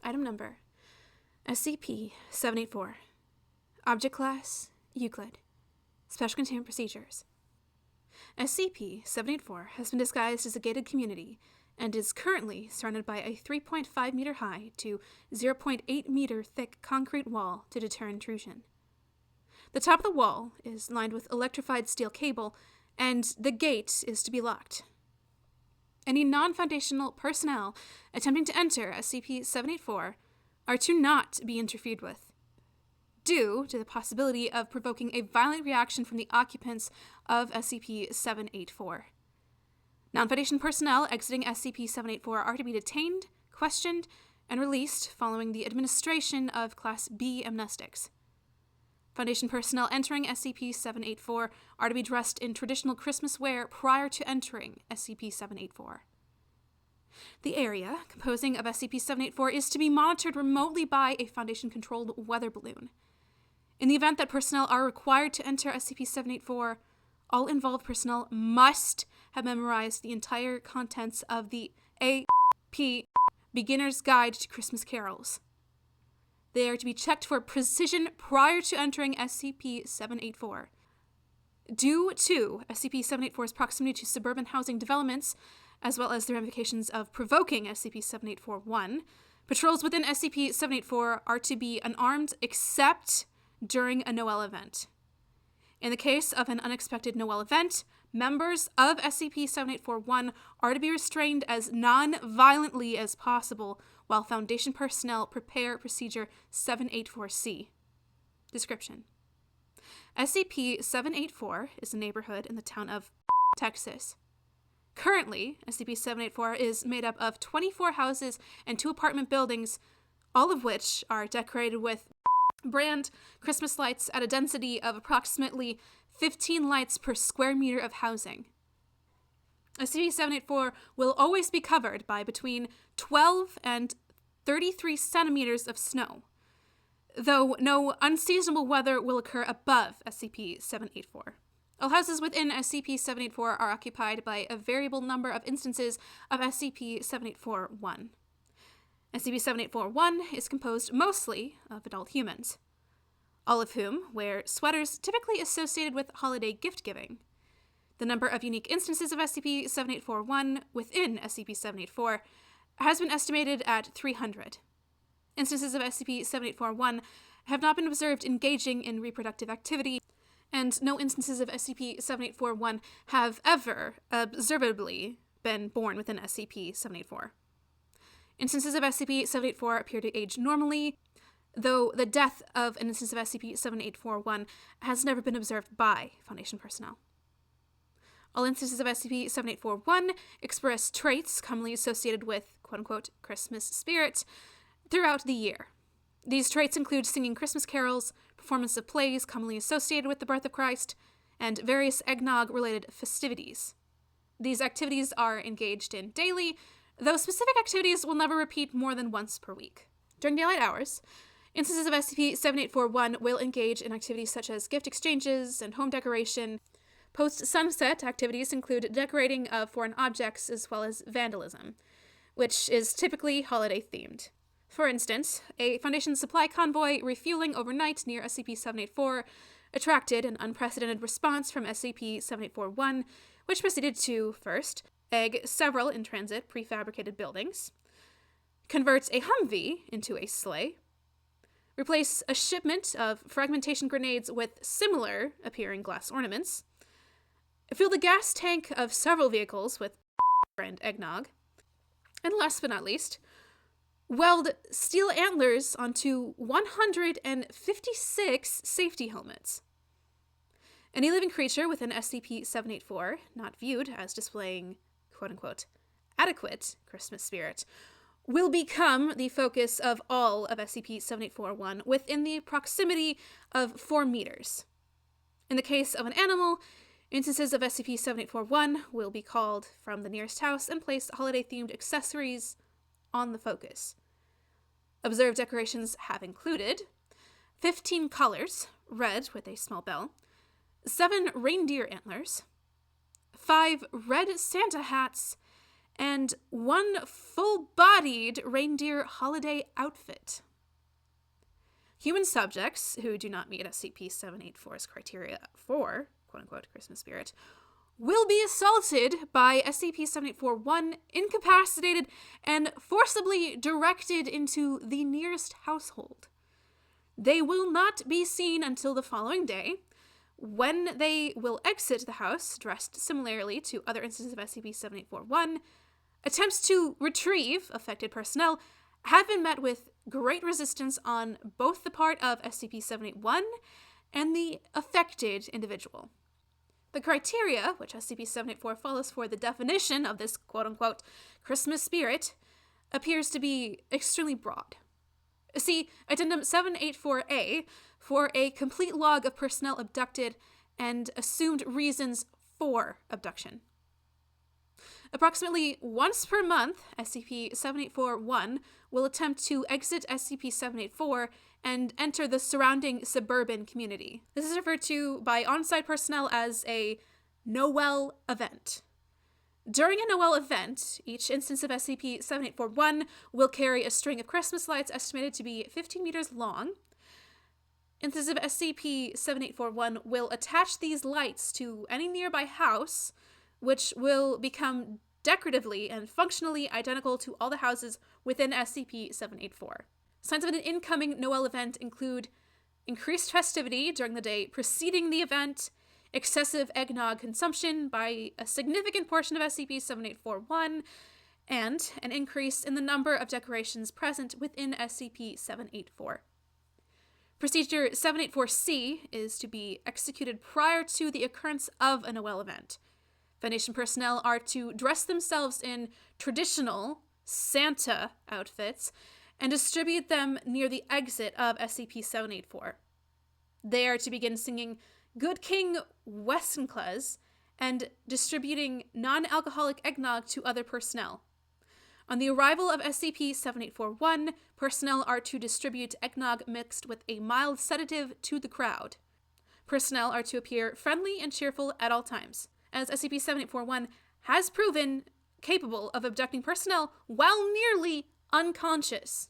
Item number SCP-784. Object Class Euclid. Special Containment Procedures. SCP-784 has been disguised as a gated community and is currently surrounded by a 3.5 meter high to 0.8 meter thick concrete wall to deter intrusion. The top of the wall is lined with electrified steel cable, and the gate is to be locked. Any non-foundational personnel attempting to enter SCP-784 are to not be interfered with, due to the possibility of provoking a violent reaction from the occupants of SCP-784. Non-Foundation personnel exiting SCP-784 are to be detained, questioned, and released following the administration of Class B amnestics. Foundation personnel entering SCP-784 are to be dressed in traditional Christmas wear prior to entering SCP-784. The area composing of SCP-784 is to be monitored remotely by a Foundation-controlled weather balloon. In the event that personnel are required to enter SCP-784, all involved personnel must have memorized the entire contents of the A.P. Beginner's Guide to Christmas Carols. They are to be checked for precision prior to entering SCP-784. Due to SCP-784's proximity to suburban housing developments, as well as the ramifications of provoking SCP-784-1, patrols within SCP-784 are to be unarmed except during a Noel event. In the case of an unexpected Noel event, members of SCP-784-1 are to be restrained as non-violently as possible while Foundation personnel prepare Procedure 784-C. Description: SCP-784 is a neighborhood in the town of Texas. Currently, SCP-784 is made up of 24 houses and 2 apartment buildings, all of which are decorated with brand Christmas lights at a density of approximately 15 lights per square meter of housing. SCP-784 will always be covered by between 12 and 33 centimeters of snow, though no unseasonable weather will occur above SCP-784. All houses within SCP-784 are occupied by a variable number of instances of SCP-784-1. SCP-784-1 is composed mostly of adult humans, all of whom wear sweaters typically associated with holiday gift-giving. The number of unique instances of SCP-784-1 within SCP-784 has been estimated at 300. Instances of SCP-784-1 have not been observed engaging in reproductive activity, and no instances of SCP-784-1 have ever observably been born within SCP-784. Instances of SCP-784 appear to age normally, though the death of an instance of SCP-784-1 has never been observed by Foundation personnel. All instances of SCP-784-1 express traits commonly associated with, quote-unquote, Christmas spirit throughout the year. These traits include singing Christmas carols, performance of plays commonly associated with the birth of Christ, and various eggnog-related festivities. These activities are engaged in daily, though specific activities will never repeat more than once per week. During daylight hours, instances of SCP-784-1 will engage in activities such as gift exchanges and home decoration. Post-sunset activities include decorating of foreign objects as well as vandalism, which is typically holiday-themed. For instance, a Foundation supply convoy refueling overnight near SCP-784 attracted an unprecedented response from SCP-784-1, which proceeded to, first, egg several in-transit prefabricated buildings, convert a Humvee into a sleigh, replace a shipment of fragmentation grenades with similar-appearing glass ornaments, fill the gas tank of several vehicles with brand eggnog, and last but not least, weld steel antlers onto 156 safety helmets. Any living creature within SCP-784, not viewed as displaying, quote-unquote, adequate Christmas spirit, will become the focus of all of SCP-784-1 within the proximity of 4 meters. In the case of an animal, instances of SCP-784-1 will be called from the nearest house and place holiday-themed accessories on the focus. Observed decorations have included 15 collars, red with a small bell, 7 reindeer antlers, 5 red Santa hats, and one full-bodied reindeer holiday outfit. Human subjects who do not meet SCP-784's criteria for quote-unquote Christmas spirit will be assaulted by SCP-784-1, incapacitated, and forcibly directed into the nearest household. They will not be seen until the following day, when they will exit the house, dressed similarly to other instances of SCP-784-1. Attempts to retrieve affected personnel have been met with great resistance on both the part of SCP-781 and the affected individual. The criteria, which SCP-784 follows for the definition of this quote-unquote Christmas spirit, appears to be extremely broad. See Addendum 784-A for a complete log of personnel abducted and assumed reasons for abduction. Approximately once per month, SCP-784-1 will attempt to exit SCP-784 and enter the surrounding suburban community. This is referred to by on-site personnel as a Noel event. During a Noel event, each instance of SCP-784-1 will carry a string of Christmas lights estimated to be 15 meters long. Instances of SCP-784-1 will attach these lights to any nearby house, which will become decoratively and functionally identical to all the houses within SCP-784. Signs of an incoming Noel event include increased festivity during the day preceding the event, excessive eggnog consumption by a significant portion of SCP-784-1, and an increase in the number of decorations present within SCP-784. Procedure 784-C is to be executed prior to the occurrence of a Noel event. Foundation personnel are to dress themselves in traditional Santa outfits and distribute them near the exit of SCP-784. They are to begin singing Good King Wenceslas and distributing non-alcoholic eggnog to other personnel. On the arrival of SCP-784-1, personnel are to distribute eggnog mixed with a mild sedative to the crowd. Personnel are to appear friendly and cheerful at all times, as SCP-784-1 has proven capable of abducting personnel while nearly unconscious.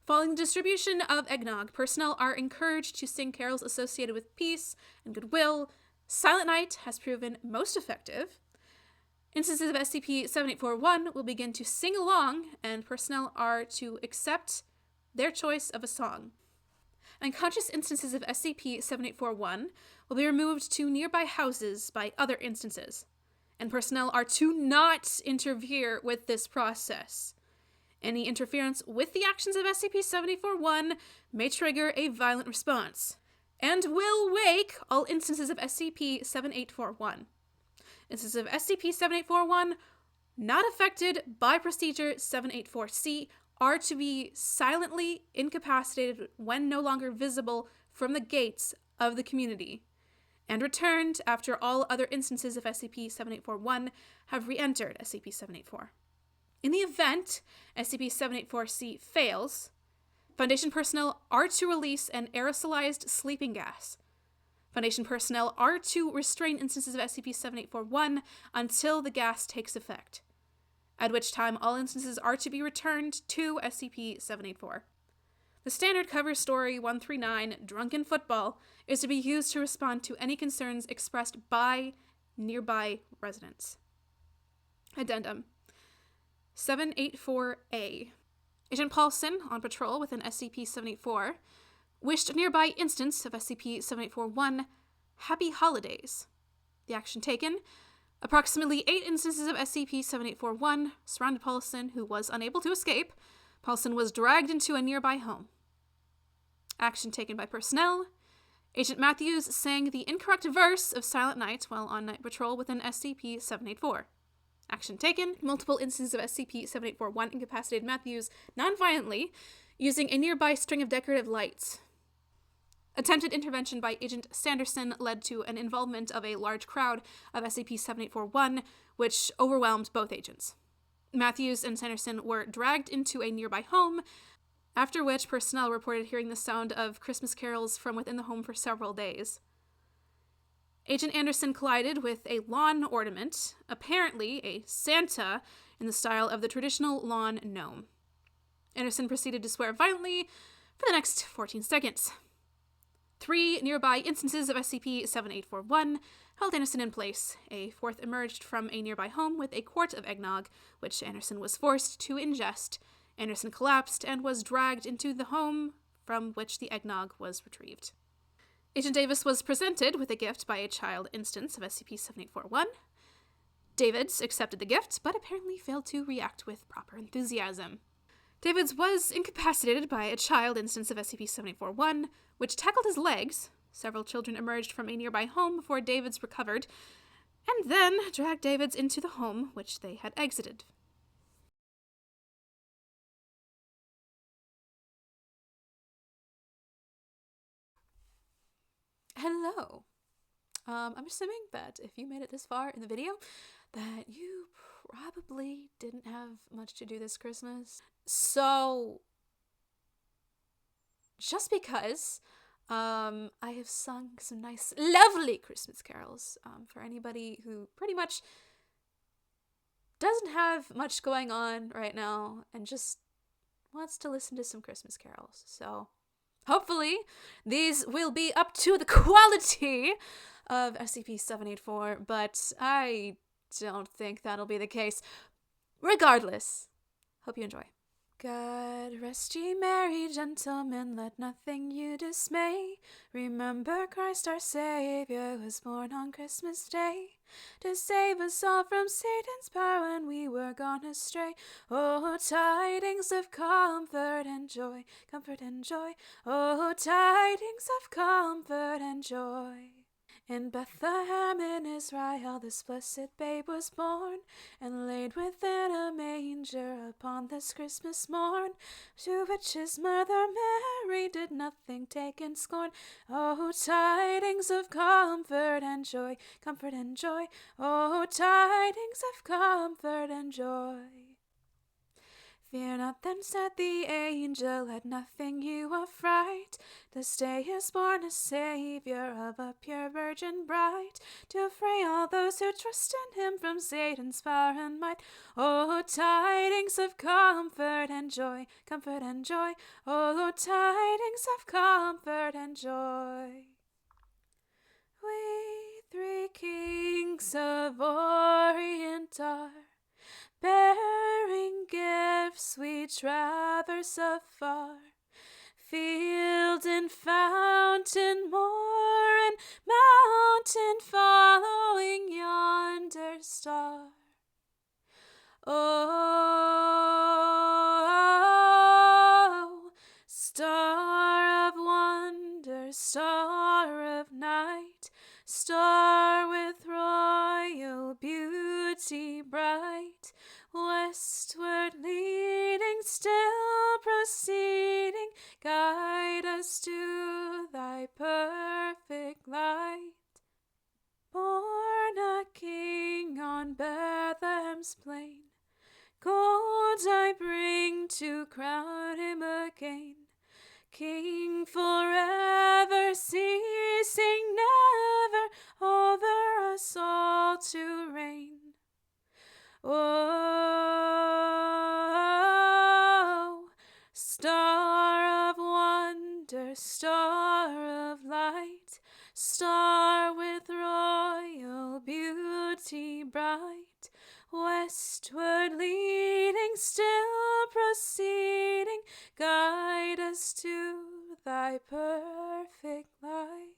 Following the distribution of eggnog, personnel are encouraged to sing carols associated with peace and goodwill. Silent Night has proven most effective. Instances of SCP-784-1 will begin to sing along, and personnel are to accept their choice of a song. Unconscious instances of SCP-784-1 will be removed to nearby houses by other instances, and personnel are to not interfere with this process. Any interference with the actions of SCP-784-1 may trigger a violent response, and will wake all instances of SCP-784-1. Instances of SCP-784-1 not affected by Procedure 784-C are to be silently incapacitated when no longer visible from the gates of the community, and returned after all other instances of SCP-784-1 have re-entered SCP-784. In the event SCP-784-C fails, Foundation personnel are to release an aerosolized sleeping gas. Foundation personnel are to restrain instances of SCP-784-1 until the gas takes effect, at which time all instances are to be returned to SCP-784. The standard cover story 139, Drunken Football, is to be used to respond to any concerns expressed by nearby residents. Addendum 784-A. Agent Paulson, on patrol within SCP-784, wished a nearby instance of SCP-784-1 happy holidays. The action taken: approximately 8 instances of SCP-784-1 surrounded Paulson, who was unable to escape. Paulson was dragged into a nearby home. Action taken by personnel: Agent Matthews sang the incorrect verse of Silent Night while on night patrol within SCP-784. Action taken: multiple instances of SCP-784-1 incapacitated Matthews non-violently using a nearby string of decorative lights. Attempted intervention by Agent Sanderson led to an involvement of a large crowd of SCP-784-1, which overwhelmed both agents. Matthews and Sanderson were dragged into a nearby home, after which personnel reported hearing the sound of Christmas carols from within the home for several days. Agent Anderson collided with a lawn ornament, apparently a Santa, in the style of the traditional lawn gnome. Anderson proceeded to swear violently for the next 14 seconds. 3 nearby instances of SCP-7841 held Anderson in place. A 4th emerged from a nearby home with a quart of eggnog, which Anderson was forced to ingest. Anderson collapsed and was dragged into the home from which the eggnog was retrieved. Agent Davis was presented with a gift by a child instance of SCP-7841. Davids accepted the gift, but apparently failed to react with proper enthusiasm. Davids was incapacitated by a child instance of SCP-7841, which tackled his legs. Several children emerged from a nearby home before Davids recovered, and then dragged Davids into the home which they had exited. Hello. I'm assuming that if you made it this far in the video, that you probably didn't have much to do this Christmas. So, just because I have sung some nice, lovely Christmas carols for anybody who pretty much doesn't have much going on right now and just wants to listen to some Christmas carols. So, hopefully, these will be up to the quality of SCP-784, but I don't think that'll be the case. Regardless, hope you enjoy. God rest ye merry gentlemen, let nothing you dismay. Remember Christ our Savior was born on Christmas Day, to save us all from Satan's power when we were gone astray. Oh, tidings of comfort and joy, comfort and joy. Oh, tidings of comfort and joy. In Bethlehem in Israel this blessed babe was born, and laid within a manger upon this Christmas morn, to which his mother Mary did nothing take in scorn. Oh, tidings of comfort and joy, comfort and joy. Oh, tidings of comfort and joy. Fear not, then said the angel, let nothing you affright. This day is born a Savior of a pure virgin bright, to free all those who trust in him from Satan's power and might. Oh, tidings of comfort and joy, comfort and joy. Oh, tidings of comfort and joy. We 3 kings of Orient are, bearing gifts we traverse afar. Field and fountain, moor and mountain, following yonder star. Oh, star of wonder, star of night, star with royal beauty bright, westward leading, still proceeding, guide us to thy perfect light. Born a king on Bethlehem's plain, gold I bring to crown him again. King forever, ceasing never, over us all to reign. Oh, star of wonder, star of light, star with royal beauty bright, westward leading, still proceeding, guide us to thy perfect light.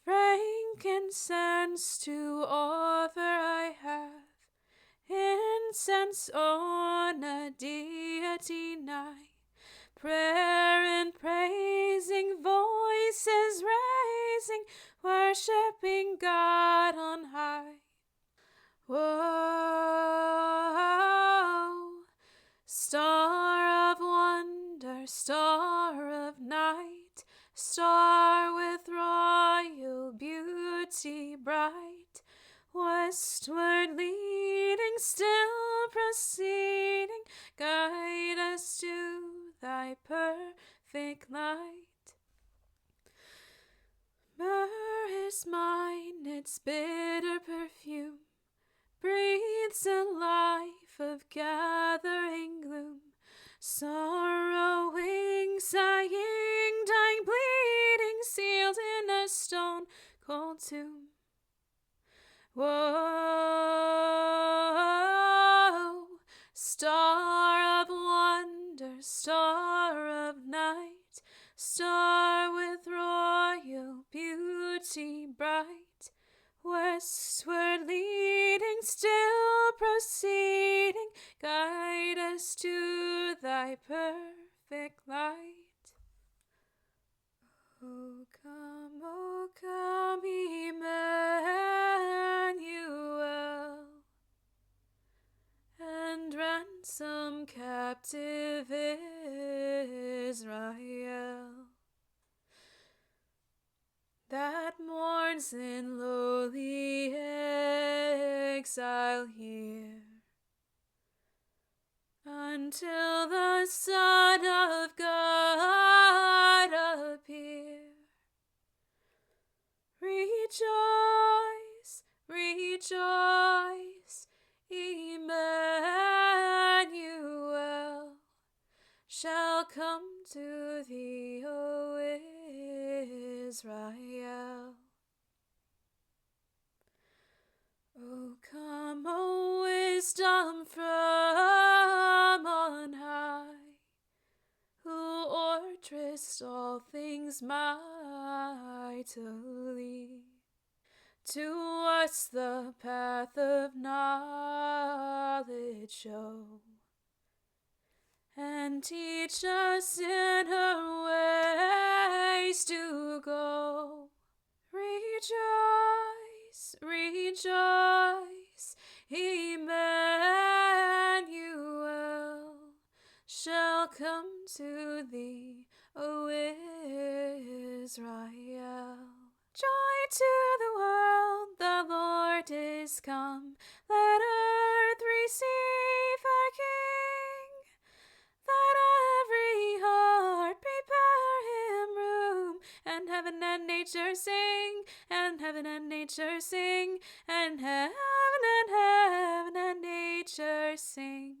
Frankincense to offer I have, incense on a deity nigh, prayer and praising, voices raising, worshipping God on high. Whoa, star of wonder, star of night, star with royal beauty bright, westward leading, still proceeding, guide us to thy perfect light. Myrrh its bitter perfume breathes a life of gathering gloom, sorrowing, sighing, dying, bleeding, sealed in a stone cold tomb. Whoa, star of wonder, star of night, star with royal beauty bright, westward leading, still proceeding, guide us to thy perfect light. O come, Emmanuel, and ransom captive Israel, that mourns in lowly exile here, until the Son of God appear. Rejoice, rejoice, Emmanuel shall come to thee, O Israel. O come, O wisdom from on high, who orderest all things mightily. To us the path of knowledge show, and teach us in her ways to go. Rejoice, rejoice, Emmanuel shall come to thee, O Israel. Joy to the world, the Lord is come. Let earth receive her King. Let every heart prepare him room, and heaven and nature sing, and heaven and nature sing, and heaven and nature sing.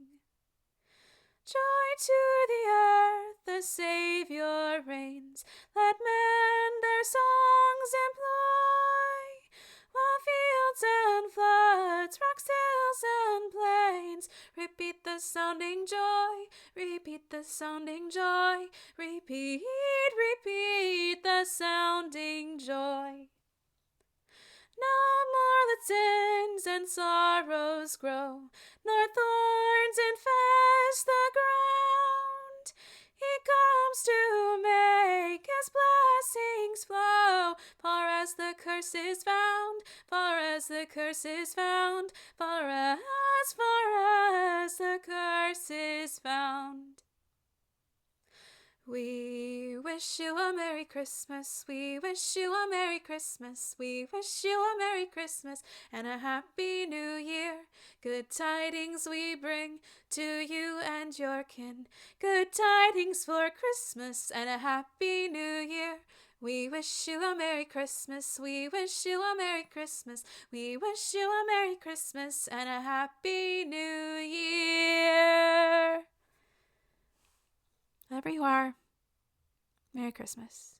Joy to the earth, the Savior reigns. Let men their songs employ, while fields and floods, rocks, hills, and plains repeat the sounding joy, repeat the sounding joy, repeat, repeat the sounding joy. No more let sins and sorrows grow, nor thorns infest the ground. He comes to make his blessings flow, far as the curse is found, far as the curse is found, far as the curse is found. We wish you a Merry Christmas, we wish you a Merry Christmas, we wish you a Merry Christmas and a Happy New Year. Good tidings we bring to you and your kin, good tidings for Christmas and a Happy New Year. We wish you a Merry Christmas, we wish you a Merry Christmas, we wish you a Merry Christmas and a Happy New Year. Wherever you are, Merry Christmas.